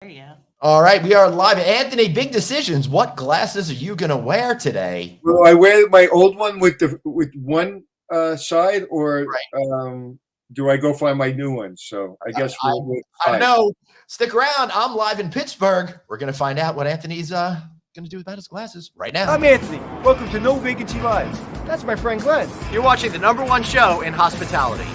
Yeah. All right, we are live. Anthony, big decisions. What glasses are you going to wear today? Will I wear my old one with one side, or do I go find my new one? So I guess I don't know. Stick around. I'm live in Pittsburgh. We're going to find out what Anthony's going to do about his glasses right now. I'm Anthony. Welcome to No Vacancy Live. That's my friend Glenn. You're watching the #1 show in hospitality.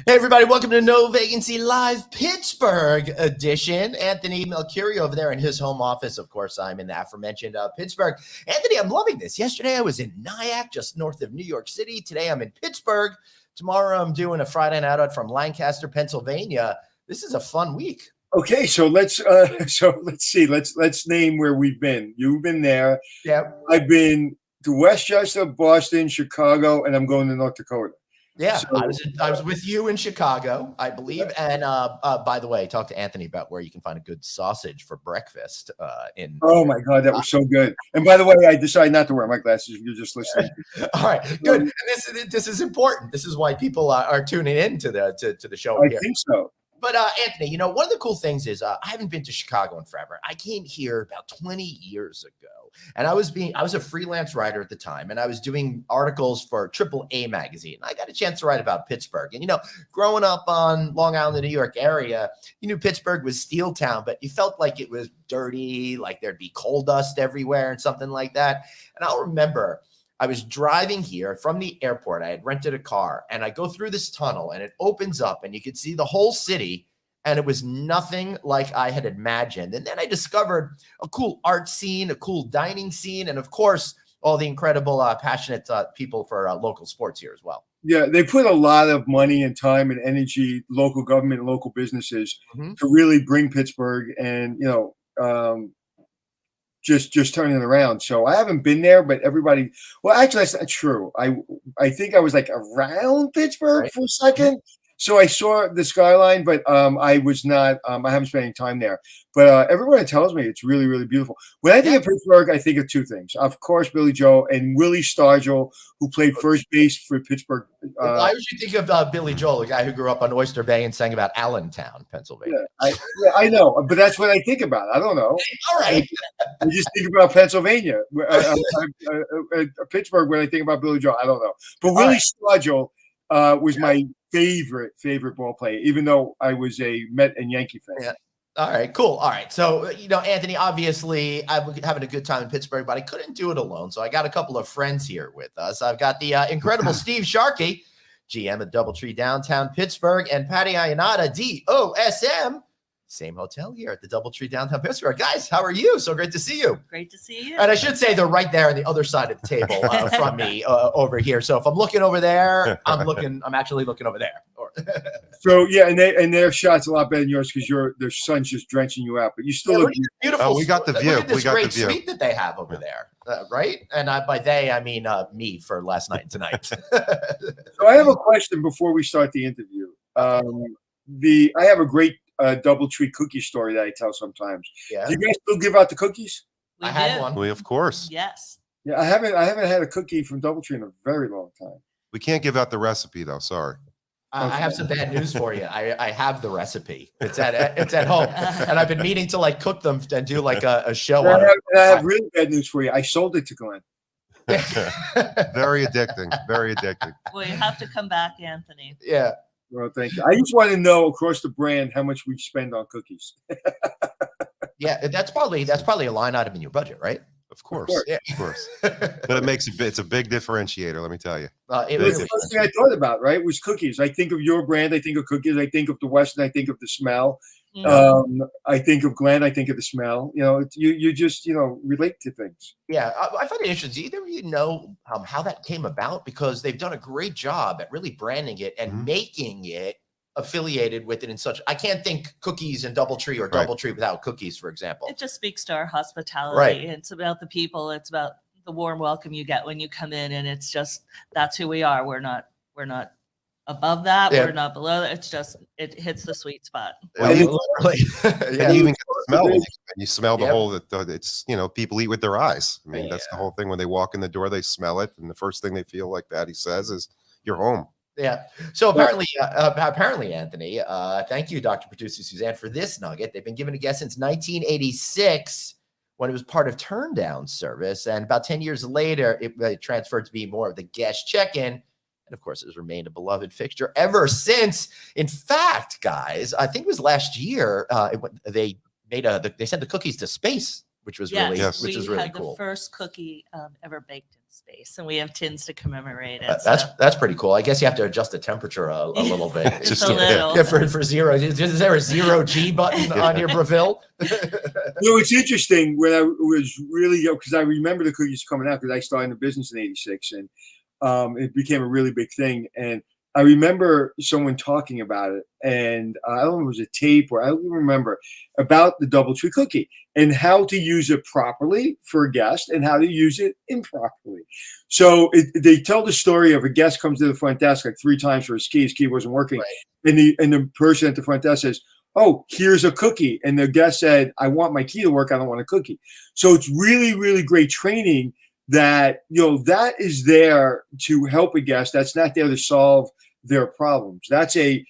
Hey, everybody. Welcome to No Vacancy Live Pittsburgh edition. Anthony Melchiori over there in his home office. Of course, I'm in the aforementioned Pittsburgh. Anthony, I'm loving this. Yesterday, I was in Nyack, just north of New York City. Today, I'm in Pittsburgh. Tomorrow, I'm doing a Friday night out from Lancaster, Pennsylvania. This is a fun week. Okay, so let's see. Let's name where we've been. You've been there. Yeah. I've been to Westchester, Boston, Chicago, and I'm going to North Dakota. Yeah, so, I was with you in Chicago, I believe. And by the way, talk to Anthony about where you can find a good sausage for breakfast. Oh my God, that was so good. And by the way, I decided not to wear my glasses. You're just listening. All right, good. And this is important. This is why people are tuning in to the show. I think so. But Anthony, you know, one of the cool things is I haven't been to Chicago in forever. I came here about 20 years ago, and I was a freelance writer at the time, and I was doing articles for AAA magazine. I got a chance to write about Pittsburgh, and you know, growing up on Long Island, the New York area, you knew Pittsburgh was steel town, but you felt like it was dirty, like there'd be coal dust everywhere and something like that. And I'll remember I was driving here from the airport. I had rented a car, and I go through this tunnel, and it opens up, and you could see the whole city, and it was nothing like I had imagined. And then I discovered a cool art scene, a cool dining scene, and of course, all the incredible, passionate people for local sports here as well. Yeah, they put a lot of money and time and energy, local government and local businesses, to really bring Pittsburgh and, you know, just turning it around. So I haven't been there, but everybody, well, actually, that's not true. I think I was like around Pittsburgh for a second. So I saw the skyline, but I was not, I haven't spent any time there. But everyone tells me it's really, really beautiful. When I think of Pittsburgh, I think of two things. Of course, Billy Joel and Willie Stargell, who played first base for Pittsburgh. Why would you think of Billy Joel, a guy who grew up on Oyster Bay and sang about Allentown, Pennsylvania? Yeah, I know, but that's what I think about. I don't know. All right. I just think about Pennsylvania. Pittsburgh, when I think about Billy Joel, I don't know. But Willie Stargell was my favorite ball player, even though I was a Met and Yankee fan. Yeah. All right, cool. All right. So, you know, Anthony, obviously I'm having a good time in Pittsburgh, but I couldn't do it alone. So I got a couple of friends here with us. I've got the incredible Steve Sharkey, GM at DoubleTree Downtown Pittsburgh, and Patty Iannata, DOSM. Same hotel here at the DoubleTree Downtown Pittsburgh. Guys, how are you? So great to see you. Great to see you. And I should say they're right there on the other side of the table from me over here. So if I'm looking over there, I'm actually looking over there. So yeah, and their shot's a lot better than yours because their sun's just drenching you out, but you still look beautiful. We got the view. Look at this we got great the view. suite that they have over there, right? And by they, I mean me for last night and tonight. So I have a question before we start the interview. I have a great DoubleTree cookie story that I tell sometimes. Yeah. Do you guys still give out the cookies? We had one. We, of course. Yes. Yeah, I haven't had a cookie from DoubleTree in a very long time. We can't give out the recipe though. Sorry. I have some bad news for you. I have the recipe. It's at home, and I've been meaning to like cook them and do like a show on it. I have really bad news for you. I sold it to Glenn. Very addicting. Very addicting. Well, you have to come back, Anthony. Yeah. Well, thank you. I just want to know across the brand how much we spend on cookies. Yeah, that's probably a line item in your budget, right? Of course. Of course. But it's a big differentiator, let me tell you. It was the first thing I thought about, right? Was cookies. I think of your brand, I think of cookies, I think of the Western, I think of the smell. I think of Glenn, I think of the smell. You know, you just, you know, relate to things. Yeah, I find it interesting. Either of you know how that came about, because they've done a great job at really branding it and making it affiliated with it in such. I can't think cookies and DoubleTree or DoubleTree without cookies, for example. It just speaks to our hospitality. Right. It's about the people. It's about the warm welcome you get when you come in, and it's just that's who we are. We're not above that. Yeah. We're not below that. It's just, it hits the sweet spot. And you, Literally. and you even get the smell. When you smell the Yep. whole, it's, people eat with their eyes. I mean, that's the Yeah. whole thing. When they walk in the door, they smell it. And the first thing they feel, like Patty says, is you're home. Yeah. So apparently, Anthony, thank you, Dr. Producer Suzanne, for this nugget. They've been giving a guest since 1986 when it was part of turn down service. And about 10 years later, it transferred to be more of the guest check-in. And of course, it has remained a beloved fixture ever since. In fact, guys, I think it was last year, they sent the cookies to space, which was really had cool. the first cookie ever baked in space, and we have tins to commemorate it. That's pretty cool. I guess you have to adjust the temperature a little bit. Just a little. Yeah, for zero. Is there a 0G button on your Breville? It's interesting when I was really young, because I remember the cookies coming out, because I started in the business in '86, and it became a really big thing. And I remember someone talking about it, and I don't know if it was a tape, or I don't even remember, about the DoubleTree cookie and how to use it properly for a guest and how to use it improperly. So they tell the story of a guest comes to the front desk like 3 times for his key wasn't working. Right. And the person at the front desk says, "Oh, here's a cookie." And the guest said, "I want my key to work. I don't want a cookie." So it's really, really great training that, that is there to help a guest. That's not there to solve their problems. That's a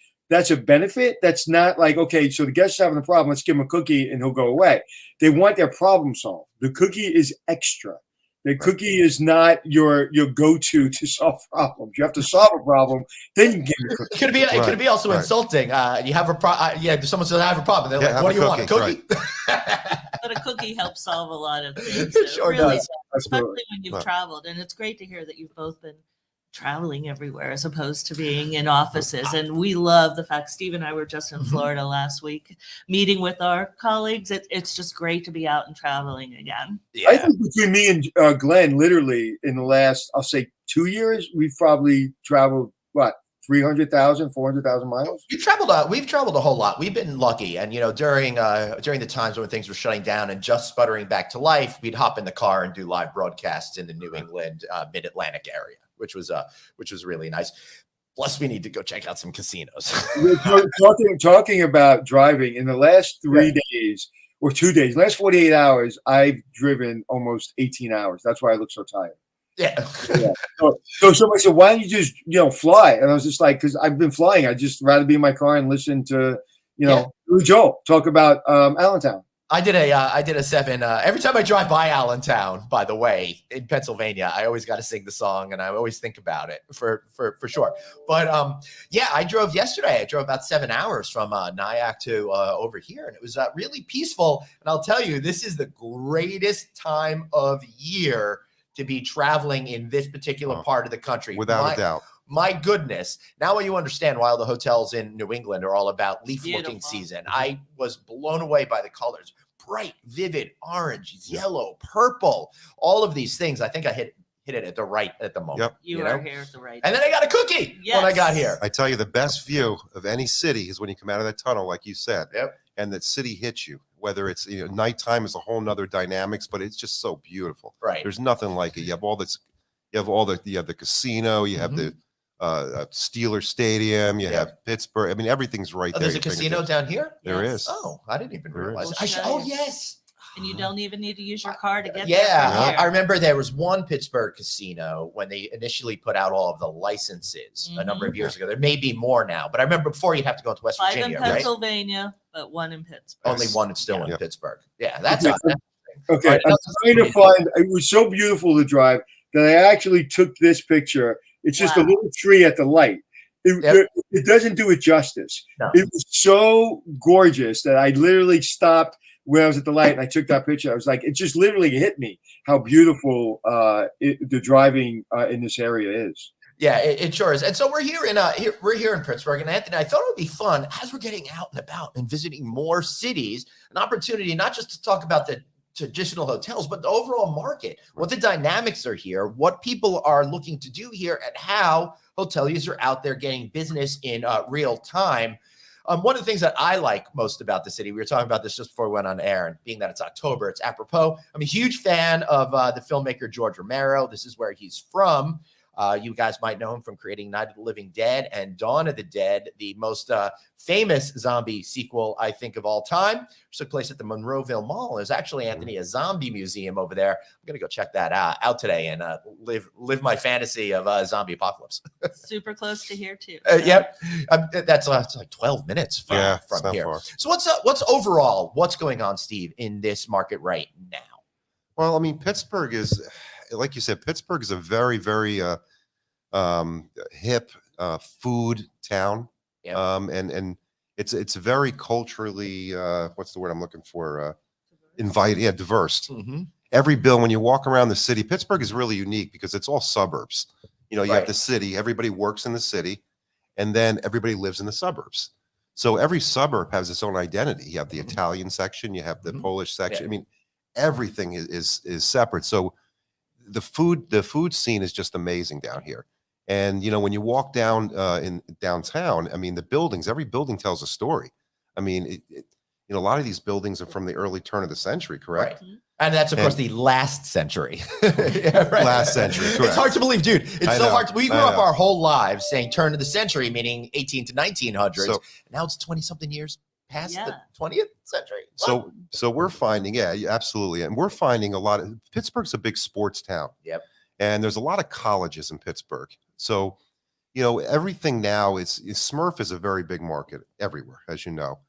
benefit. That's not like, okay, so the guest's having a problem, let's give him a cookie and he'll go away. They want their problem solved. The cookie is extra. The cookie is not your go-to to solve problems. You have to solve a problem, then you can give them a cookie. It could be also insulting. You have a problem. Someone says I have a problem. They're like, "What do you want? A cookie?" But a cookie helps solve a lot of things. It sure does. Especially when you've traveled. And it's great to hear that you've both been traveling everywhere as opposed to being in offices. And we love the fact Steve and I were just in Florida last week meeting with our colleagues. It's just great to be out and traveling again. Yeah. I think between me and Glenn, literally in the last, I'll say 2 years, we've probably traveled 300,000, 400,000 miles. We've traveled a whole lot. We've been lucky. And, during the times when things were shutting down and just sputtering back to life, we'd hop in the car and do live broadcasts in the New England, mid-Atlantic area, which was really nice. Plus, we need to go check out some casinos. Talking about driving, in the last 3 days or 2 days, last 48 hours, I've driven almost 18 hours. That's why I look so tired. Yeah. So somebody said, "Why don't you just, fly?" And I was just like, "Because I've been flying. I'd just rather be in my car and listen to, Joe talk about Allentown." I did a 7. Every time I drive by Allentown, by the way, in Pennsylvania, I always got to sing the song, and I always think about it for sure. But I drove yesterday. I drove about 7 hours from Nyack to over here, and it was really peaceful. And I'll tell you, this is the greatest time of year to be traveling in this particular part of the country. Without a doubt. My goodness. Now you understand why all the hotels in New England are all about leaf-looking season. I was blown away by the colors. Bright, vivid, orange, yellow, purple, all of these things. I think I hit it at the moment. Yep. You are here at the right And then I got a cookie when I got here. I tell you, the best view of any city is when you come out of that tunnel, like you said, and that city hits you. Whether it's nighttime is a whole nother dynamics, but it's just so beautiful. Right. There's nothing like it. You have the casino, you have the Steeler Stadium, you have Pittsburgh. I mean, everything's right there. There's a casino down here? There is. Oh, I didn't even realize. Yes. And you don't even need to use your car to get there. Yeah, I remember there was one Pittsburgh casino when they initially put out all of the licenses a number of years ago. There may be more now, but I remember before you'd have to go into West Virginia, right? 5 in Pennsylvania, but 1 in Pittsburgh. Only one is still in Pittsburgh. Yeah, that's okay. Right, I'm trying to find. It was so beautiful to drive that I actually took this picture. It's just a little tree at the light. It doesn't do it justice. No. It was so gorgeous that I literally stopped when I was at the light and I took that picture. I was like, it just literally hit me how beautiful the driving in this area is. Yeah, it sure is. And so we're here in Pittsburgh. And Anthony, I thought it would be fun as we're getting out and about and visiting more cities, an opportunity not just to talk about the traditional hotels, but the overall market, what the dynamics are here, what people are looking to do here, and how hoteliers are out there getting business in real time. One of the things that I like most about the city, we were talking about this just before we went on air, and being that it's October, it's apropos. I'm a huge fan of the filmmaker George Romero. This is where he's from. You guys might know him from creating Night of the Living Dead and Dawn of the Dead, the most famous zombie sequel, I think, of all time, which took place at the Monroeville Mall. There's actually, Anthony, a zombie museum over there. I'm going to go check that out today and live my fantasy of zombie apocalypse. Super close to here, too. Yep. That's like 12 minutes from here. Far. So what's overall, what's going on, Steve, in this market right now? Well, I mean, Pittsburgh is, like you said, Pittsburgh is a very, very hip food town. Yep. And it's very culturally, what's the word I'm looking for? Diverse. Mm-hmm. Every when you walk around the city, Pittsburgh is really unique because it's all suburbs. You Right. have the city, everybody works in the city, and then everybody lives in the suburbs. So every suburb has its own identity. You have the Italian section, you have the Polish section. Yeah. I mean, everything is separate. So the food scene is just amazing down here. And when you walk down in downtown, I mean, the buildings, every building tells a story. I mean, a lot of these buildings are from the early turn of the century, correct? Right. And that's, of course, the last century. Yeah, right. Last century, correct. It's hard to believe, dude. It's I so know, hard. We grew I up know. our whole lives saying turn of the century, meaning 18 to 1900s. So- Now it's 20-something years past the Yeah. 20th century. So we're finding, yeah, absolutely. And we're finding a lot of, Pittsburgh's a big sports town. Yep. And there's a lot of colleges in Pittsburgh. So, everything now Smurf is a very big market everywhere, as you know.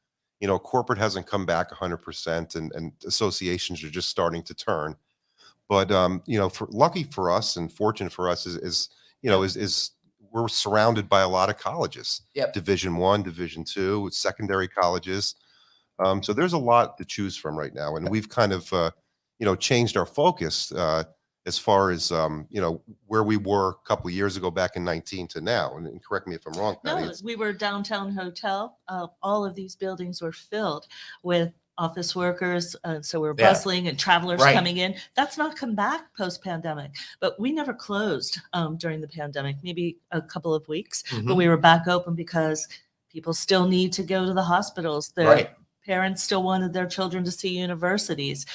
Corporate hasn't come back 100% and associations are just starting to turn. But, lucky for us and fortunate for us is we're surrounded by a lot of colleges. Yep. Division I, Division II, secondary colleges. So there's a lot to choose from right now. And we've kind of, changed our focus as far as, where we were a couple of years ago back in 19 to now. And correct me if I'm wrong, Patty. No, we were downtown hotel. All of these buildings were filled with office workers. So we're Yeah. bustling and travelers Right. coming in. That's not come back post-pandemic, but we never closed during the pandemic, maybe a couple of weeks, but we were back open because people still need to go to the hospitals. Their Right. parents still wanted their children to see universities.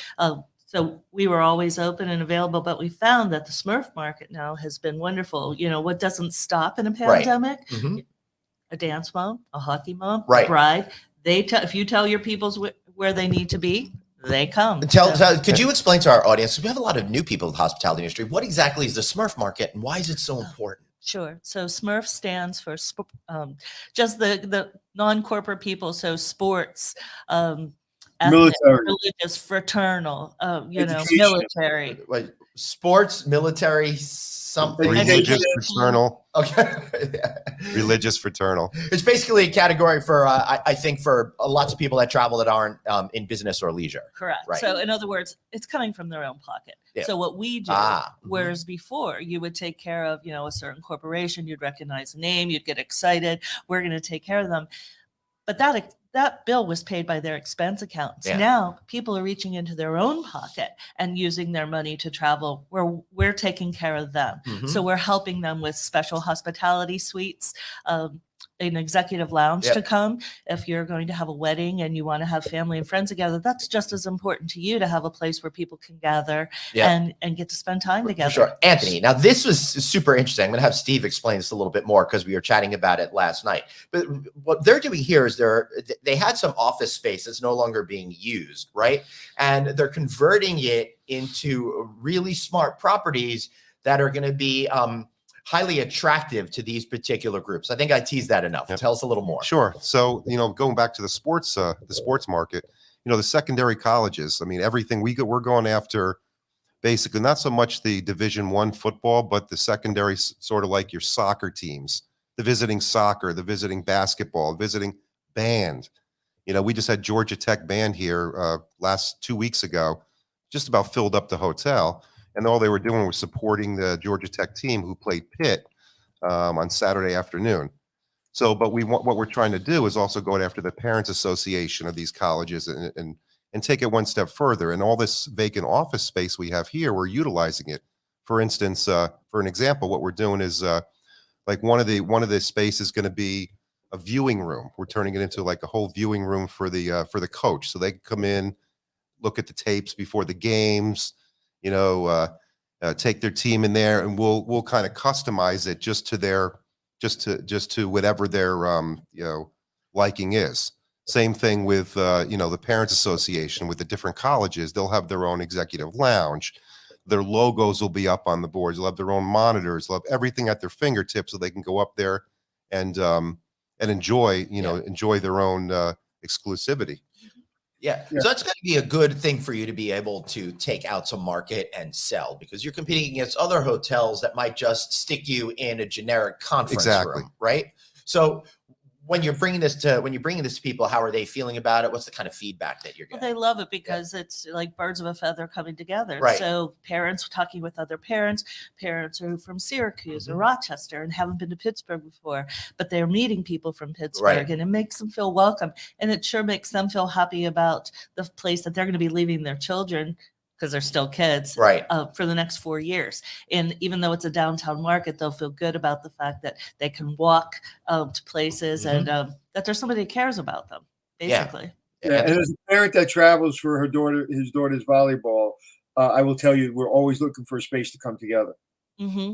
So we were always open and available, but we found that the Smurf market now has been wonderful. What doesn't stop in a Right. pandemic? Mhm. A dance mom, a hockey mom, Right. a bride. If you tell your peoples where they need to be, they come. Could you explain to our audience, we have a lot of new people in the hospitality industry, what exactly is the Smurf market and why is it so important? Sure. So Smurf stands for just the non-corporate people. So sports, ethnic, Military. religious, fraternal, Education. military. Like sports, military, something. Religious, fraternal, Okay. religious, fraternal. It's basically a category for, I think, for lots of people that travel that aren't in business or leisure. Correct. Right. So in other words, it's coming from their own pocket. Yeah. So what we do, Mhm. whereas before you would take care of, a certain corporation, you'd recognize the name, you'd get excited. We're going to take care of them. But that bill was paid by their expense accounts. Yeah. Now people are reaching into their own pocket and using their money to travel where we're taking care of them. Mhm. So we're helping them with special hospitality suites, an executive lounge Yep. to come. If you're going to have a wedding and you want to have family and friends together, that's just as important to you to have a place where people can gather Yeah. and get to spend time For together. sure. Anthony, now this was super interesting. I'm going to have Steve explain this a little bit more because we were chatting about it last night. But what they're doing here is they had some office space that's no longer being used, right? And they're converting it into really smart properties that are going to be highly attractive to these particular groups. I think I teased that enough. Yep. Tell us a little more. Sure. So, going back to the sports market, the secondary colleges, I mean, everything we're going after basically not so much the Division I football, but the secondary sort of like your soccer teams, the visiting soccer, the visiting basketball, visiting band. We just had Georgia Tech band here last 2 weeks ago, just about filled up the hotel. And all they were doing was supporting the Georgia Tech team who played Pitt on Saturday afternoon. So, but what we're trying to do is also go after the Parents Association of these colleges and take it one step further. And all this vacant office space we have here, we're utilizing it. For instance, for an example, what we're doing is like one of the space is going to be a viewing room. We're turning it into like a whole viewing room for the coach, so they can come in, look at the tapes before the games. take their team in there, and we'll kind of customize it just to whatever their liking is. Same thing with the Parents Association with the different colleges. They'll have their own executive lounge. Their logos will be up on the boards. They'll have their own monitors. They'll have everything at their fingertips so they can go up there and enjoy enjoy their own exclusivity. Yeah. So that's going to be a good thing for you to be able to take out to market and sell, because you're competing against other hotels that might just stick you in a generic conference room, right? So when you're bringing this to people, how are they feeling about it? What's the kind of feedback that you're getting? Well, they love it because it's like birds of a feather coming together. Right. So parents talking with other parents are from Syracuse or Rochester and haven't been to Pittsburgh before, but they're meeting people from Pittsburgh, and it makes them feel welcome. And it sure makes them feel happy about the place that they're going to be leaving their children, because they're still kids, right, for the next 4 years. And even though it's a downtown market, they'll feel good about the fact that they can walk to places and that there's somebody that cares about them, basically. Yeah. And as a parent that travels for his daughter's volleyball, I will tell you, we're always looking for a space to come together. Mm-hmm.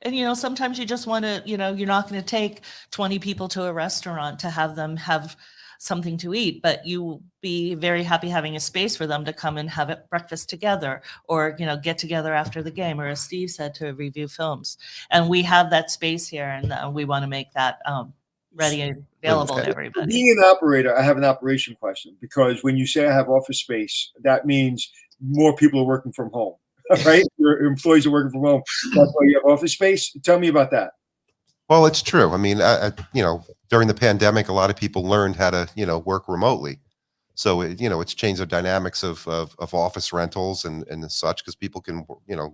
And, sometimes you just want to, you're not going to take 20 people to a restaurant to have them have something to eat, but you will be very happy having a space for them to come and have breakfast together, or get together after the game, or as Steve said, to review films. And we have that space here, and we want to make that ready and available to everybody. Being an operator, I have an operation question, because when you say I have office space, that means more people are working from home, right? Your employees are working from home. That's why you have office space. Tell me about that. Well, it's true. I mean, during the pandemic, a lot of people learned how to, work remotely. So, it's changed the dynamics of office rentals and such, because people can,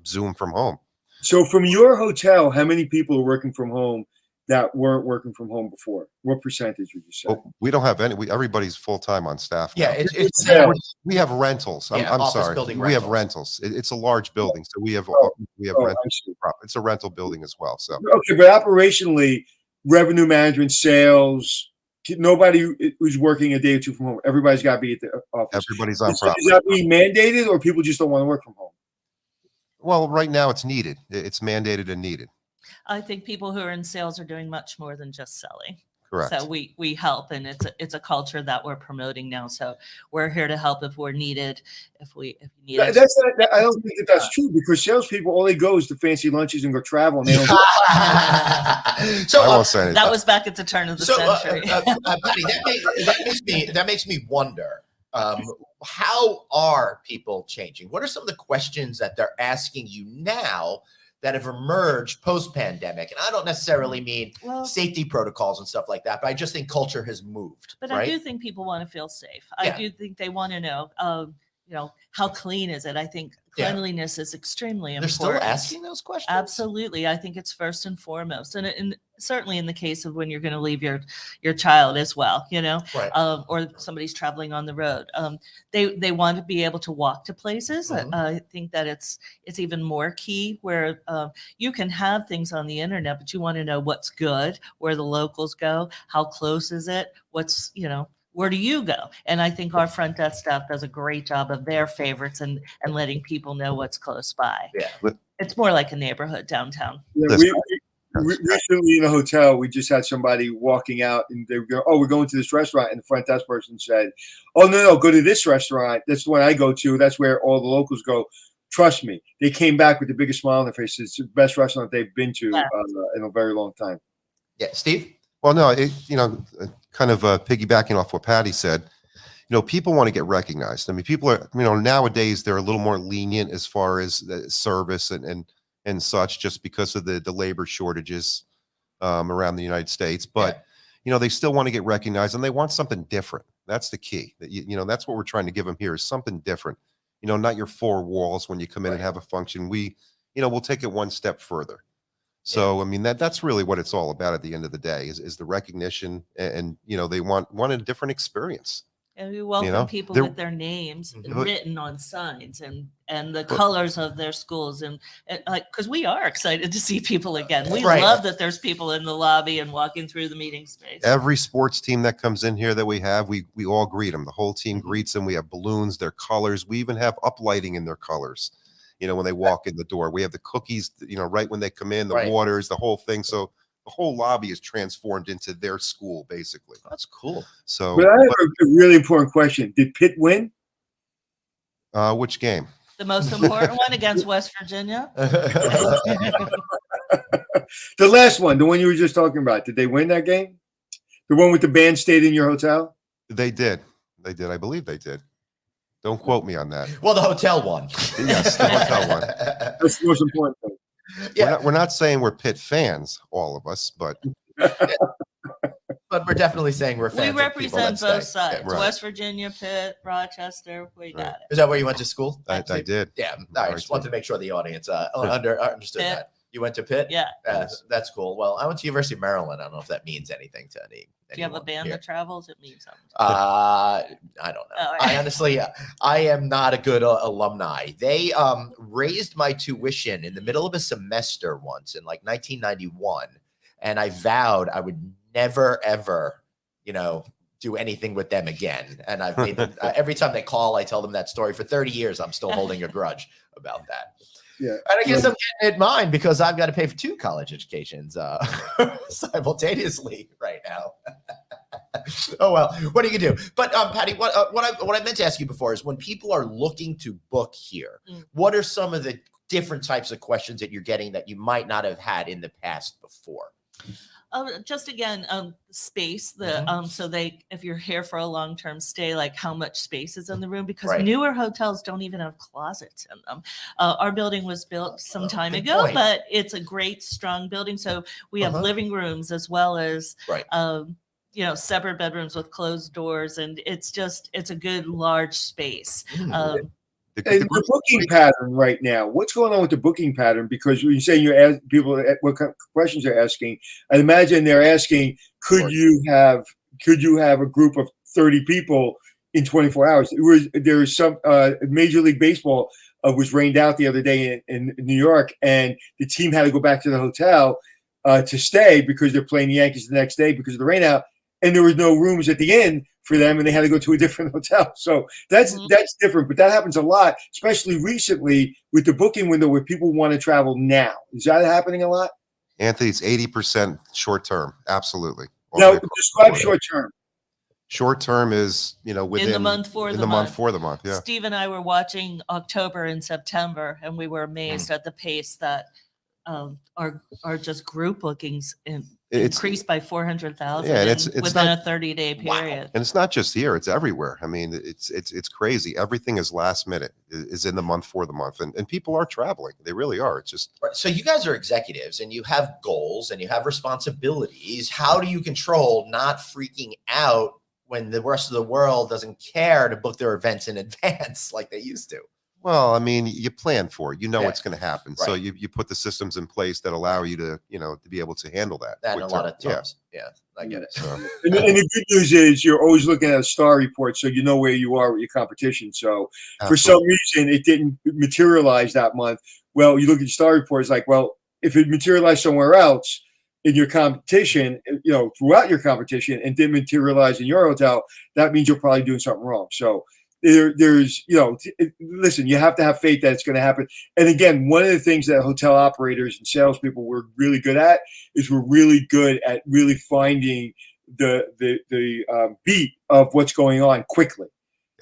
Zoom from home. So from your hotel, how many people are working from home that weren't working from home before? What percentage would you say? Well, we don't have any. Everybody's full time on staff now. Yeah, we have rentals. I'm sorry. We have rentals. It's a large building, so we have rentals. It's a rental building as well. So okay, but operationally, revenue management, sales, nobody who's working a day or two from home. Everybody's got to be at the office. Everybody's on property. Is that being mandated, or people just don't want to work from home? Well, right now it's needed. It's mandated and needed. I think people who are in sales are doing much more than just selling. Correct. So we help, and it's a culture that we're promoting now. So we're here to help if we're needed. If you need us. I don't think that's true, because salespeople, all they go is to fancy lunches and go travel, and they don't. So I won't say anything. That was back at the turn of the century. Buddy, that makes me wonder. How are people changing? What are some of the questions that they're asking you now that have emerged post-pandemic? And I don't necessarily mean safety protocols and stuff like that, but I just think culture has moved. But right? I do think people want to feel safe. I do think they want to know, how clean is it? I think cleanliness is extremely important. They're still asking those questions? Absolutely. I think it's first and foremost. And certainly in the case of when you're going to leave your child as well, right. Or somebody's traveling on the road. They want to be able to walk to places. I think that it's even more key, where you can have things on the internet, but you want to know what's good, where the locals go, how close is it, what's, where do you go? And I think our front desk staff does a great job of their favorites and letting people know what's close by. Yeah. It's more like a neighborhood downtown. Yeah, recently in a hotel, we just had somebody walking out, and they go, "Oh, we're going to this restaurant," and the front desk person said, "Oh, no, go to this restaurant. That's the one I go to. That's where all the locals go. Trust me." They came back with the biggest smile on their face. It's the best restaurant they've been to in a very long time. Yeah, Steve? Well, no, kind of piggybacking off what Patty said, people want to get recognized. I mean, people are, nowadays they're a little more lenient as far as service and such, just because of the labor shortages around the United States. But, they still want to get recognized, and they want something different. That's the key. That's what we're trying to give them here, is something different. Not your four walls when you come in and have a function. We'll take it one step further. So, I mean, that's really what it's all about at the end of the day, is the recognition, and they want a different experience. And we welcome people with their names written on signs and the colors of their schools, and because we are excited to see people again. We love that there's people in the lobby and walking through the meeting space. Every sports team that comes in here that we have, we all greet them. The whole team greets them. We have balloons, their colors. We even have uplighting in their colors. you know, when they walk in the door. We have the cookies, you know, right when they come in, the Right. waters, the whole thing. So the whole lobby is transformed into their school, basically. That's cool. So, But I have a really important question. Did Pitt win? which game? The most important one against West Virginia. The last one, the one you were just talking about. Did they win that game? The one with the band stayed in your hotel? They did. They did. I believe they did. Don't quote me on that. Well, the hotel one. Yes, the hotel one. That's the most important thing. Yeah. We're not saying we're Pitt fans, all of us, but But we're definitely saying we're We fans. of people represent that both stay. sides. Yeah, right. West Virginia, Pitt, Rochester. We got it. Is that where you went to school? I did. Yeah. I just wanted to make sure the audience understood Pitt. that. You went to Pitt? Yeah. That's cool. Well, I went to University of Maryland. I don't know if that means anything to Do you have a anyone band here. that travels? It means something. I don't know. Oh, I honestly, I am not a good alumni. They raised my tuition in the middle of a semester once in like 1991, and I vowed I would never ever, you know, do anything with them again. And I've made them every time they call, I tell them that story. For 30 years, I'm still holding a grudge about that. Yeah. And I guess I'm getting it mine because I've got to pay for 2 college educations simultaneously right now. Oh well, what are you gonna do? But Patty, what I meant to ask you before is when people are looking to book here, what are some of the different types of questions that you're getting that you might not have had in the past before? Just again, space. So if you're here for a long-term stay, like how much space is in the room? Because Right. newer hotels don't even have closets in them. Our building was built some time good ago, point. but it's a great, strong building. So we have living rooms as well as, Right. you know, separate bedrooms with closed doors, and it's a good large space. And the booking pattern right now, what's going on with the booking pattern? Because when you say you're asking people what kind of questions they're asking, I imagine they're asking, could you have a group of 30 people in 24 hours? There was some Major League Baseball was rained out the other day in New York, and the team had to go back to the hotel to stay because they're playing the Yankees the next day because of the rain out, and there was no rooms at the inn for them, and they had to go to a different hotel. So that's different, but that happens a lot, especially recently with the booking window where people want to travel now. Is that happening a lot? Anthony, it's 80% short term. Absolutely. Now, describe short term. Short term is, you know, within in the month for the month. Yeah. Steve and I were watching October and September, and we were amazed at the pace that are just group bookings increased by 400,000 Yeah, and it's within not a 30-day period. And it's not just here; it's everywhere. I mean, it's crazy. Everything is last minute. Is in the month for the month, and people are traveling. They really are. It's just So you guys are executives and you have goals and you have responsibilities. How do you control not freaking out when the rest of the world doesn't care to book their events in advance like they used to? well, I mean, you plan for it. You know Yeah. what's going to happen, so Right. you put the systems in place that allow you to, you know, to be able to handle that. That with a lot of time. times. Yeah, I get it. So, And the good news is you're always looking at a star report, so you know where you are with your competition. So for some reason, it didn't materialize that month. Well, you look at your star report, it's like, well, if it materialized somewhere else in your competition, you know, throughout your competition and didn't materialize in your hotel, that means you're probably doing something wrong. So there's, you know, listen, you have to have faith that it's going to happen. And again, one of the things that hotel operators and salespeople were really good at is we're really good at really finding the beat of what's going on quickly.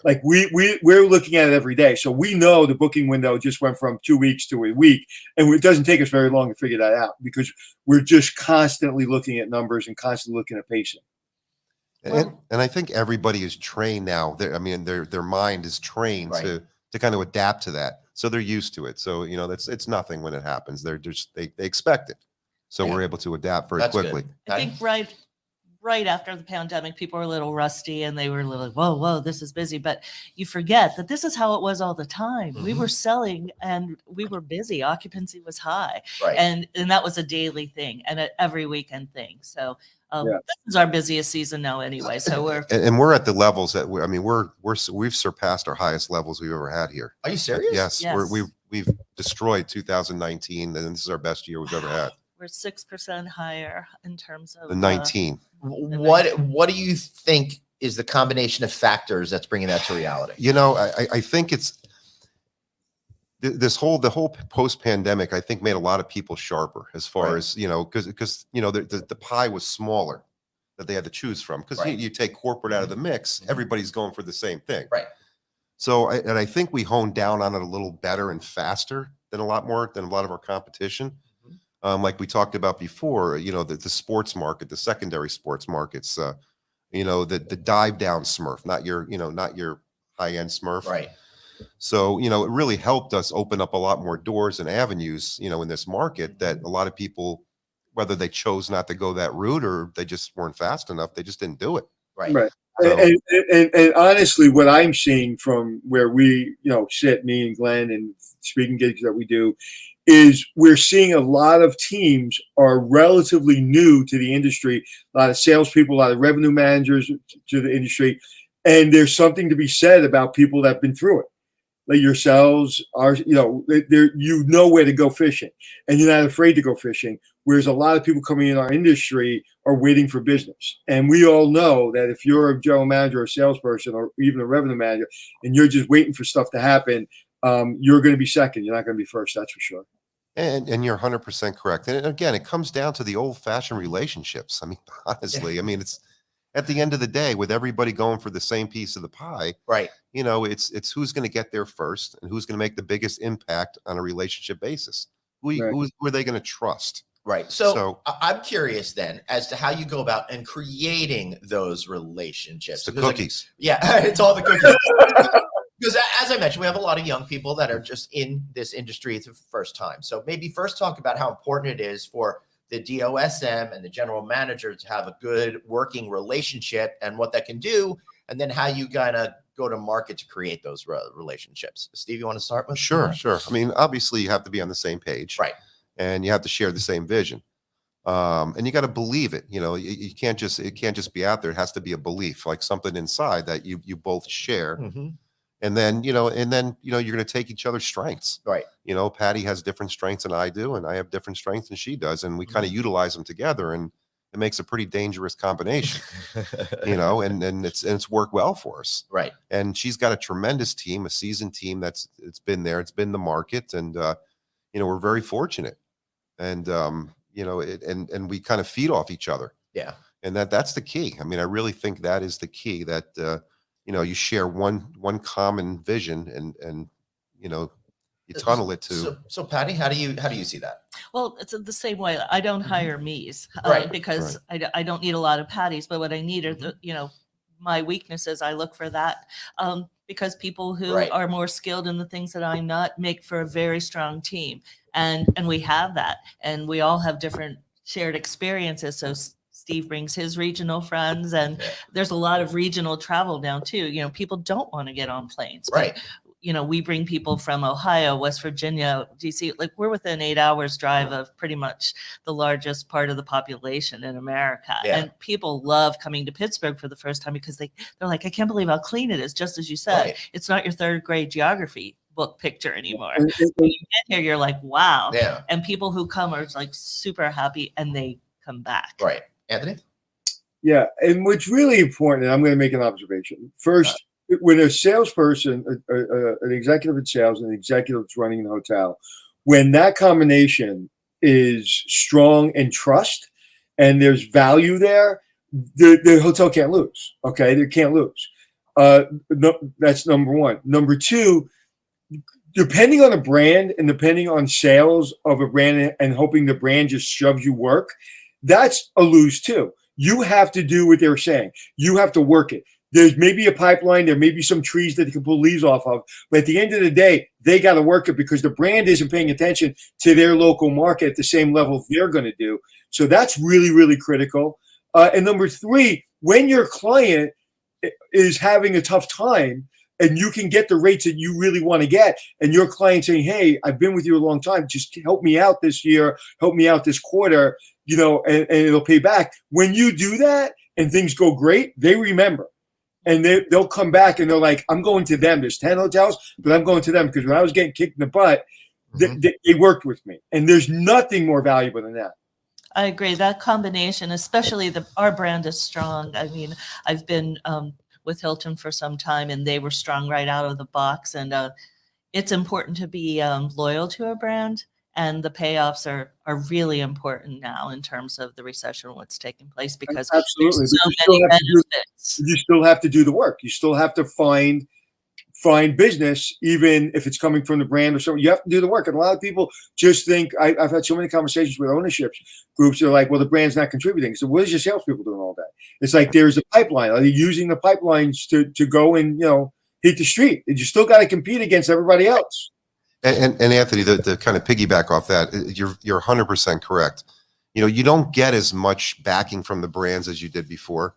Like we're looking at it every day. So we know the booking window just went from 2 weeks to a week. And it doesn't take us very long to figure that out because we're just constantly looking at numbers and constantly looking at pacing. and I think everybody is trained now. I mean, their mind is trained Right. to kind of adapt to that, so they're used to it. So you know, it's nothing when it happens. They're just they expect it, so Yeah. we're able to adapt very That's quickly. good. I think right after the pandemic, people were a little rusty and they were a little, whoa, this is busy. But you forget that this is how it was all the time. We were selling and we were busy. Occupancy was high. Right. And that was a daily thing and an every weekend thing. So Yeah. this is our busiest season now anyway. So And we're at the levels that I mean, we've surpassed our highest levels we've ever had here. Are you serious? Yes, Yes. we've destroyed 2019, and this is our best year we've ever had. we're 6% higher in terms of The 19. What do you think is the combination of factors that's bringing that to reality? You know, I think it's the whole post-pandemic, I think, made a lot of people sharper as far Right. as, because the pie was smaller that they had to choose from. Because Right. you take corporate out of the mix, everybody's going for the same thing. Right. So, I think we honed down on it a little better and faster than a lot of our competition. Like we talked about before, the sports market, the secondary sports markets, the dive down Smurf, not your high end Smurf. Right. So, it really helped us open up a lot more doors and avenues, in this market that a lot of people, whether they chose not to go that route or they just weren't fast enough, they just didn't do it. Right. Right. So- And honestly, what I'm seeing from where we, sit, me and Glenn, and speaking gigs that we do, is we're seeing a lot of teams are relatively new to the industry. A lot of salespeople, a lot of revenue managers to the industry, and there's something to be said about people that have been through it. Like yourselves are, you know where to go fishing, and you're not afraid to go fishing. Whereas a lot of people coming in our industry are waiting for business. And we all know that if you're a general manager or a salesperson or even a revenue manager, and you're just waiting for stuff to happen, you're going to be second. You're not going to be first. That's for sure. And you're 100% correct. And again, it comes down to the old fashioned relationships. I mean, honestly, it's at the end of the day, with everybody going for the same piece of the pie, Right. It's who's going to get there first and who's going to make the biggest impact on a relationship basis. Who are they going to trust? Right. So I'm curious then as to how you go about and creating those relationships. The Because, cookies. it's all the cookies. Because as I mentioned, we have a lot of young people that are just in this industry for the first time. So maybe first talk about how important it is for the DOSM and the general manager to have a good working relationship and what that can do, and then how you kind of go to market to create those relationships. Steve, you want to start with? Sure. I mean, obviously you have to be on the same page. Right. And you have to share the same vision. And you got to believe it. It can't just be out there. It has to be a belief, like something inside that you both share. Mm-hmm. And then, you're going to take each other's strengths. Right. Patty has different strengths than I do, and I have different strengths than she does. And we kind of utilize them together, and it makes a pretty dangerous combination, and it's worked well for us. Right. And she's got a tremendous team, a seasoned team it's been there. It's been the market. And, we're very fortunate. And, and we kind of feed off each other. Yeah. And that's the key. I mean, I really think that is the key, that, you share one common vision and you tunnel it to. So Patty, how do you see that? Well, it's the same way. I don't hire me's Right. because I don't need a lot of patties, but what I need are my weaknesses. I look for that because people who Right. are more skilled in the things that I'm not make for a very strong team. And we have that, and we all have different shared experiences. So Steve brings his regional friends, and there's a lot of regional travel now too. People don't want to get on planes, Right. But, we bring people from Ohio, West Virginia, DC. Like we're within 8 hours drive of pretty much the largest part of the population in America. Yeah. And people love coming to Pittsburgh for the first time because they're like, I can't believe how clean it is. Just as you said, Right. It's not your third grade geography book picture anymore. And- When you get here, you're like, wow. Yeah. And people who come are like super happy, and they come back. Right. Anthony? Yeah, and what's really important, and I'm going to make an observation. First, when a salesperson, an executive in sales, and an executive that's running the hotel, when that combination is strong and trust, and there's value there, the hotel can't lose. Okay, they can't lose. No, that's number one. Number two, depending on a brand and depending on sales of a brand and hoping the brand just shoves you work, that's a lose too. You have to do what they're saying. You have to work it. There's maybe a pipeline. There may be some trees that they can pull leaves off of. But at the end of the day, they got to work it because the brand isn't paying attention to their local market at the same level they're going to do. So that's really, really critical. And number three, when your client is having a tough time and you can get the rates that you really want to get, and your client saying, hey, I've been with you a long time, just help me out this year, help me out this quarter, and it'll pay back. When you do that and things go great, they remember. And they'll come back and they're like, I'm going to them. There's 10 hotels, but I'm going to them because when I was getting kicked in the butt, they worked with me. And there's nothing more valuable than that. I agree. That combination, especially our brand is strong. I mean, I've been with Hilton for some time, and they were strong right out of the box. And it's important to be loyal to a brand, and the payoffs are really important now in terms of the recession, what's taking place, because Absolutely. there's so But you still many have to do, benefits. you still have to do the work. You still have to find business, even if it's coming from the brand or something. You have to do the work. And a lot of people just think, I've had so many conversations with ownership groups. They're like, well, the brand's not contributing. So what is your salespeople doing all that? It's like, there's a pipeline. Are they using the pipelines to go and, hit the street? And you still got to compete against everybody else. And Anthony, to kind of piggyback off that, you're 100% correct. You don't get as much backing from the brands as you did before.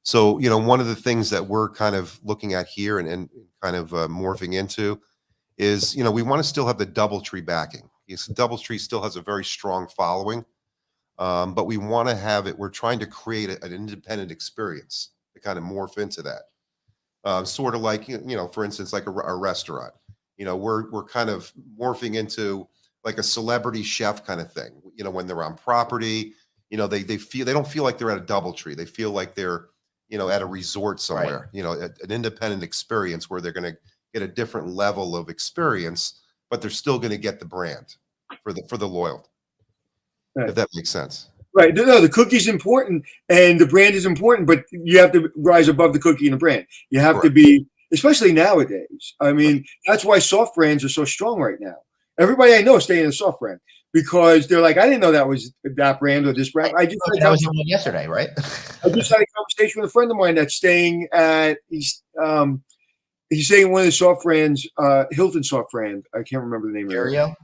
So, one of the things that we're kind of looking at here and kind of morphing into is, we want to still have the DoubleTree backing. Yes, DoubleTree still has a very strong following, but we want to have it. We're trying to create an independent experience to kind of morph into that. Sort of like, for instance, like a restaurant. We're kind of morphing into like a celebrity chef kind of thing. When they're on property, they don't feel like they're at a DoubleTree. They feel like they're at a resort somewhere, an independent experience where they're going to get a different level of experience, but they're still going to get the brand for the loyalty. Right. If that makes sense. Right. No, the cookie's important and the brand is important, but you have to rise above the cookie and the brand. You have to be, especially nowadays. I mean, that's why soft brands are so strong right now. Everybody I know is staying in a soft brand because they're like, I didn't know that was that brand or this brand. I just that was the one yesterday, right? I just had a conversation with a friend of mine that's staying at he's staying in one of the soft brands, Hilton soft brand. I can't remember the name of it. Curio?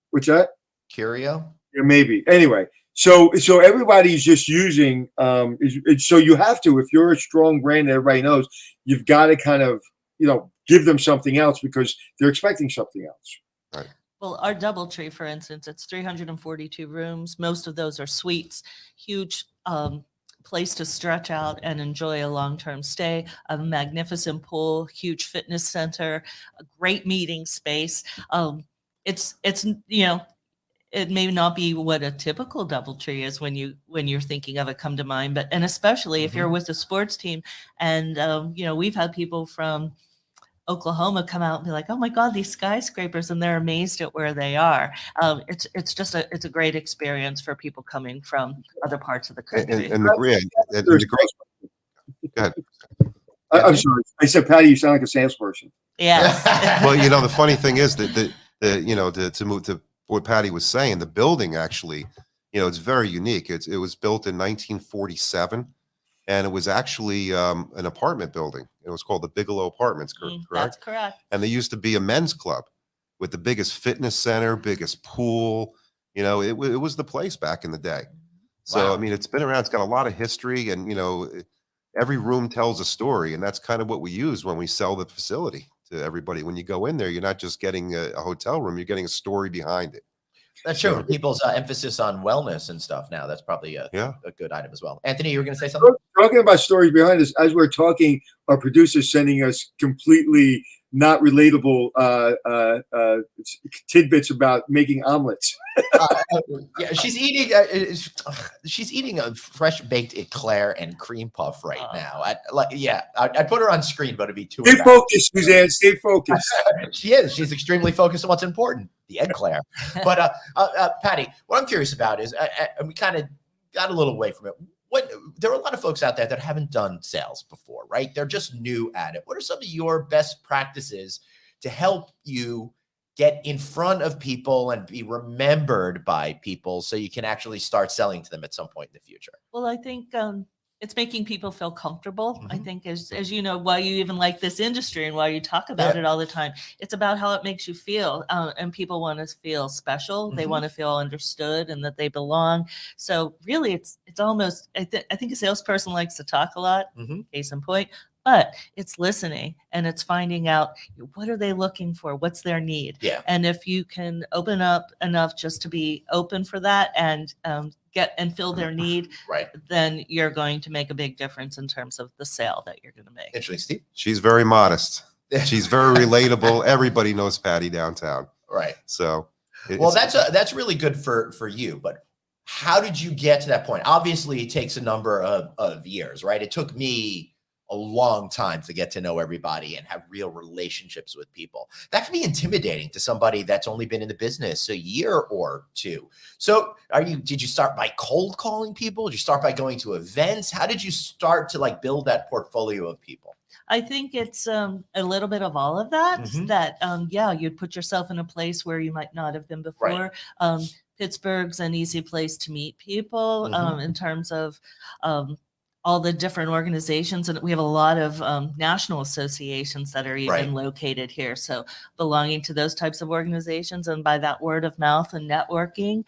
What's that? Curio? Yeah, maybe. Anyway, so everybody's just using so you have to, if you're a strong brand that everybody knows, you've got to kind of, give them something else because they're expecting something else. Right. Well, our DoubleTree, for instance, it's 342 rooms. Most of those are suites, huge place to stretch out and enjoy a long-term stay, a magnificent pool, huge fitness center, a great meeting space. It's it may not be what a typical DoubleTree is when you're thinking of it come to mind, and especially if you're with a sports team, and we've had people from Oklahoma come out and be like, "Oh my God, these skyscrapers!" and they're amazed at where they are. It's just a great experience for people coming from other parts of the country. And the great. Go ahead. I'm sorry. I said, Patty, you sound like a salesperson. Yes. Well, the funny thing is that to move to what Patty was saying, the building actually, it's very unique. It was built in 1947. And it was actually an apartment building. It was called the Bigelow Apartments, correct? That's correct. And they used to be a men's club with the biggest fitness center, biggest pool. It was the place back in the day. So, Wow. I mean, it's been around. It's got a lot of history. And, every room tells a story. And that's kind of what we use when we sell the facility to everybody. When you go in there, you're not just getting a hotel room. You're getting a story behind it. That's true. For people's emphasis on wellness and stuff now, that's probably a good item as well. Anthony, you were going to say something? Talking about stories behind us, as we're talking, our producer's sending us completely not relatable tidbits about making omelets. Yeah, she's eating a fresh baked eclair and cream puff right now. I'd put her on screen, but it'd be too. Stay focused, Suzanne. Stay focused. She is. She's extremely focused on what's important, the eclair. But Patty, what I'm curious about is, and we kind of got a little away from it. There are a lot of folks out there that haven't done sales before, right? They're just new at it. What are some of your best practices to help you get in front of people and be remembered by people so you can actually start selling to them at some point in the future? Well, I think it's making people feel comfortable. I think as you know, why you even like this industry and why you talk about it all the time, it's about how it makes you feel. And people want to feel special. They want to feel understood and that they belong. So really it's almost, I think a salesperson likes to talk a lot, case in point, but it's listening and it's finding out what are they looking for? What's their need? Yeah. And if you can open up enough just to be open for that and get and fill their need, right, then you're going to make a big difference in terms of the sale that you're going to make. Interesting, Steve. She's very modest. She's very relatable. Everybody knows Patty downtown. Right. So, that's really good for you. But how did you get to that point? Obviously, it takes a number of years, right? It took me a long time to get to know everybody and have real relationships with people. That can be intimidating to somebody that's only been in the business a year or two. So did you start by cold calling people? Did you start by going to events? How did you start to like build that portfolio of people? I think it's a little bit of all of that. Yeah, you'd put yourself in a place where you might not have been before. Pittsburgh's an easy place to meet people in terms of all the different organizations, and we have a lot of national associations that are even located here. So belonging to those types of organizations, and by that word of mouth and networking,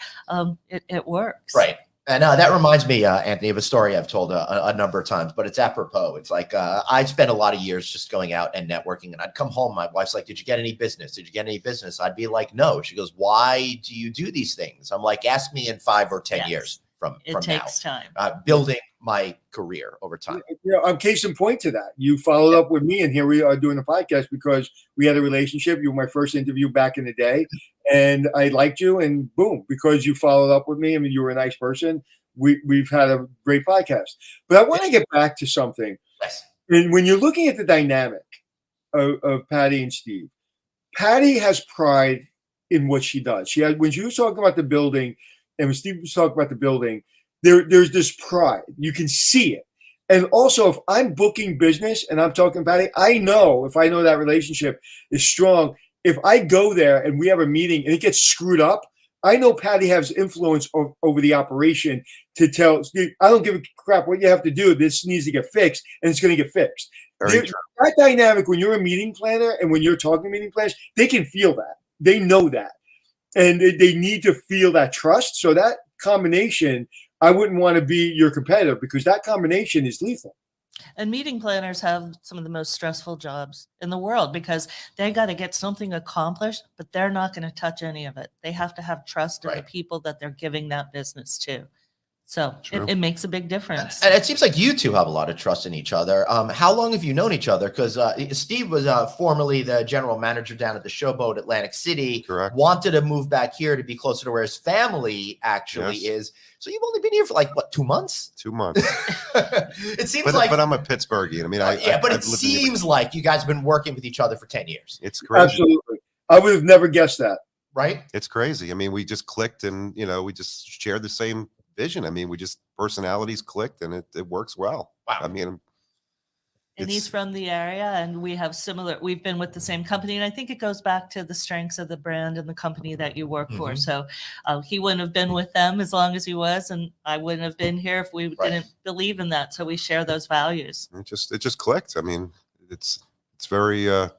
it works. Right. And that reminds me, Anthony, of a story I've told a number of times, but it's apropos. It's like I spent a lot of years just going out and networking, and I'd come home. My wife's like, "Did you get any business? Did you get any business?" I'd be like, "No." She goes, "Why do you do these things?" I'm like, "Ask me in 5 or 10 years from takes time. Building my career over time." I'm case in point to that. You followed up with me, and here we are doing a podcast because we had a relationship. You were my first interview back in the day, and I liked you, and boom, because you followed up with me. I mean, you were a nice person. We've had a great podcast. But I want to get back to something. Yes. And when you're looking at the dynamic of Patty and Steve, Patty has pride in what she does. When she was talking about the building, and when Steve was talking about the building, there's this pride. You can see it. And also, if I'm booking business and I'm talking to Patty, I know if I know that relationship is strong, if I go there and we have a meeting and it gets screwed up, I know Patty has influence over the operation to tell Steve, I don't give a crap what you have to do. This needs to get fixed, and it's going to get fixed. That dynamic, when you're a meeting planner and when you're talking to meeting planners, they can feel that. They know that. And they need to feel that trust. So that combination, I wouldn't want to be your competitor because that combination is lethal. And meeting planners have some of the most stressful jobs in the world because they got to get something accomplished, but they're not going to touch any of it. They have to have trust in the people that they're giving that business to. So it makes a big difference. And it seems like you two have a lot of trust in each other. How long have you known each other? Because Steve was formerly the general manager down at the Showboat Atlantic City. Correct. Wanted to move back here to be closer to where his family actually is. So you've only been here for like, what, 2 months? 2 months. It seems but I'm a Pittsburghian. I mean, but it seems like you guys have been working with each other for 10 years. It's crazy. Absolutely. I would have never guessed that. Right? It's crazy. I mean, we just clicked and, we just shared the same vision. I mean, personalities clicked and it works well. Wow. I mean, and he's from the area, and we've been with the same company. And I think it goes back to the strengths of the brand and the company that you work for. So he wouldn't have been with them as long as he was, and I wouldn't have been here if we didn't believe in that. So we share those values. It just clicked. I mean, it's very, it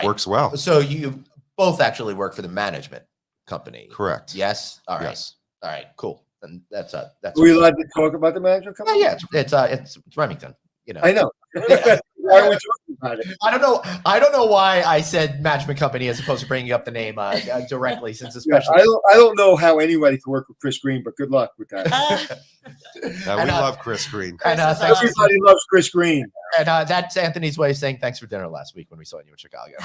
works well. So you both actually work for the management company. Correct. Yes. All right. Yes. All right. Cool. And that's Are we allowed to talk about the management company? Yeah. It's Remington. I know. Yeah. Why are we talking about it? I don't know why I said management company as opposed to bringing up the name directly, since especially I don't know how anybody can work with Chris Green, but good luck with that. We love Chris Green. And everybody loves Chris Green. And that's Anthony's way of saying thanks for dinner last week when we saw you in Chicago.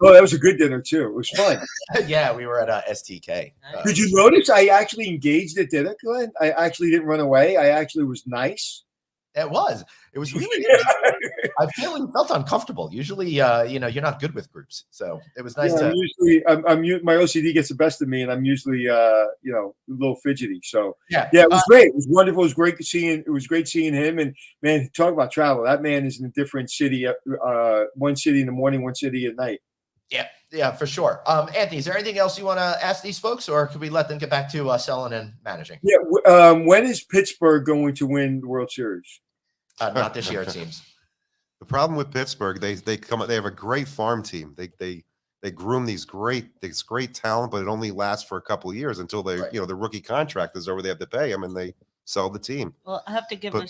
Oh, that was a good dinner too. It was fun. Yeah, we were at STK. Did you notice I actually engaged at dinner, Glenn? I actually didn't run away. I actually was nice. It was really. I felt uncomfortable. Usually, you're not good with groups, so it was nice to. My OCD gets the best of me, and I'm usually, a little fidgety. So yeah, it was great. It was wonderful. It was great seeing him. And man, talk about travel. That man is in a different city. One city in the morning, one city at night. Yeah, for sure. Anthony, is there anything else you want to ask these folks, or could we let them get back to selling and managing? Yeah. When is Pittsburgh going to win the World Series? Not this year, it seems. The problem with Pittsburgh, they have a great farm team. They groom this great talent, but it only lasts for a couple of years until the rookie contract is over. They have to pay them, and they sell the team. Well, I have to give go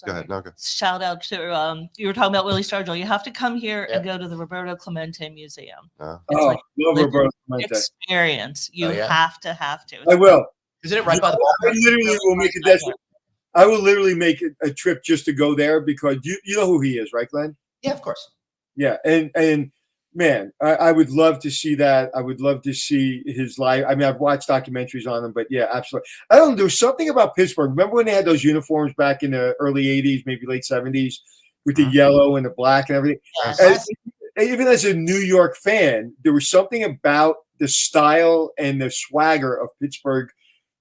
ahead. No, go. Shout out to you were talking about Willie Stargell. You have to come here and go to the Roberto Clemente Museum. Love Roberto Clemente experience. You have to. I will. Isn't it right by the? I literally will make a desperate. I will literally make a trip just to go there because you know who he is, right, Glenn? Yeah, of course. Yeah, and man, I would love to see that. I would love to see his life. I mean, I've watched documentaries on him, but yeah, absolutely. I don't know. There was something about Pittsburgh. Remember when they had those uniforms back in the early 80s, maybe late 70s, with the yellow and the black and everything? Yes. Even as a New York fan, there was something about the style and the swagger of Pittsburgh,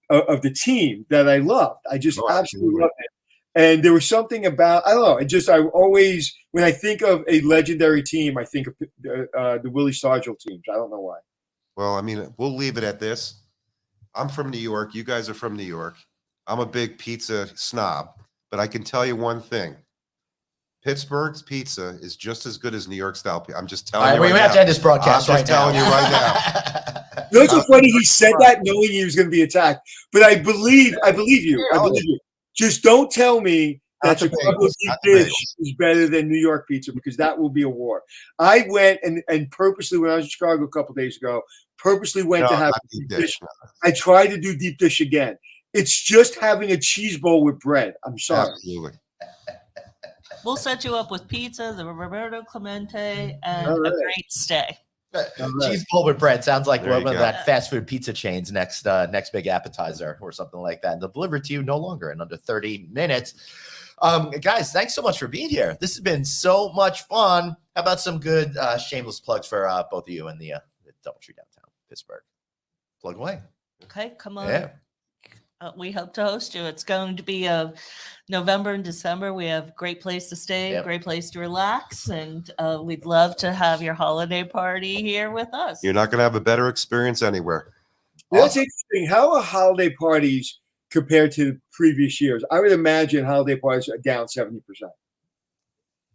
of the team, that I loved. I just absolutely loved it. And there was something about, I don't know, I always, when I think of a legendary team, I think of the Willie Stargell teams. I don't know why. Well, I mean, we'll leave it at this. I'm from New York. You guys are from New York. I'm a big pizza snob, but I can tell you one thing. Pittsburgh's pizza is just as good as New York style pizza. I'm just telling you We right have now. to end this broadcast I'm right just now. telling you right now. You know what's so funny? He said that knowing he was going to be attacked. But I believe you. I believe you. Just don't tell me that Chicago deep dish is better than New York pizza, because that will be a war. I went and purposely, when I was in Chicago a couple of days ago, purposely went to have deep dish. I tried to do deep dish again. It's just having a cheese bowl with bread. I'm sorry. Absolutely. We'll set you up with pizza, the Roberto Clemente, and a great stay. Cheese bowl with bread sounds like There one you of go. that fast food pizza chain's next big appetizer or something like that. And they'll deliver to you no longer in under 30 minutes. Guys, thanks so much for being here. This has been so much fun. How about some good shameless plugs for both of you and the DoubleTree Downtown Pittsburgh? Plug away. Okay, come on. Yeah. We hope to host you. It's going to be November and December. We have great place to stay, Yep. great place to relax, and we'd love to have your holiday party here with us. You're not going to have a better experience anywhere. That's interesting. How are holiday parties compared to the previous years? I would imagine holiday parties are down 70%.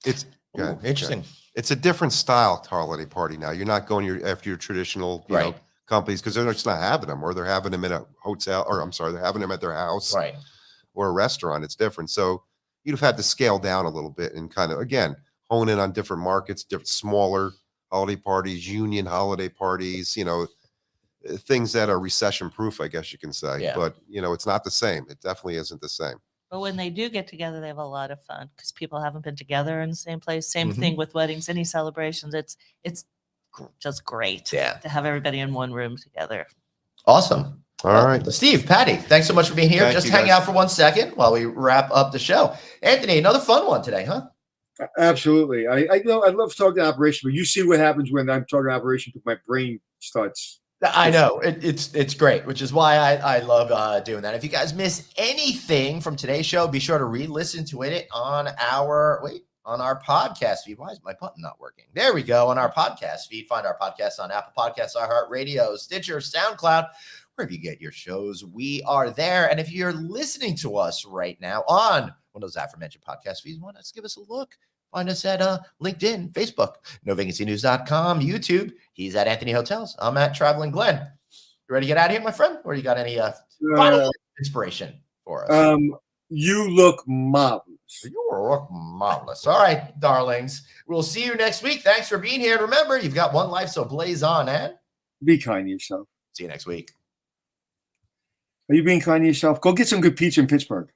It's Ooh, interesting. It's a different style holiday party now. You're not going after your traditional, you know, companies, because they're just not having them, or they're having them in a hotel, or I'm sorry, they're having them at their house, Right. or a restaurant. It's different. So you'd have had to scale down a little bit and kind of, again, hone in on different markets, different smaller holiday parties, union holiday parties, you know, things that are recession proof, I guess you can say. Yeah. But, you know, it's not the same. It definitely isn't the same. But when they do get together, they have a lot of fun because people haven't been together in the same place. Same thing with weddings, any celebrations. It's just great to have everybody in one room together. Awesome. All right. Steve, Patty, thanks so much for being here. Thank Just you, hang guys. out for 1 second while we wrap up the show. Anthony, another fun one today, huh? Absolutely. I know I love talking operation, but you see what happens when I'm talking operation because my brain starts. I know it's great, which is why I love doing that. If you guys miss anything from today's show, be sure to re-listen to it on our podcast feed. Why is my button not working? There we go. On our podcast feed, find our podcast on Apple Podcasts, iHeartRadio, Stitcher, SoundCloud, wherever you get your shows. We are there. And if you're listening to us right now on one of those aforementioned podcast feeds, why not just give us a look? Find us at LinkedIn, Facebook, NoVacancyNews.com, YouTube. He's at Anthony Hotels. I'm at Traveling Glenn. You ready to get out of here, my friend? Or you got any final inspiration for us? You look marvelous. You look marvelous. All right, darlings. We'll see you next week. Thanks for being here. Remember, you've got one life, so blaze on, and be kind to yourself. See you next week. Are you being kind to yourself? Go get some good pizza in Pittsburgh.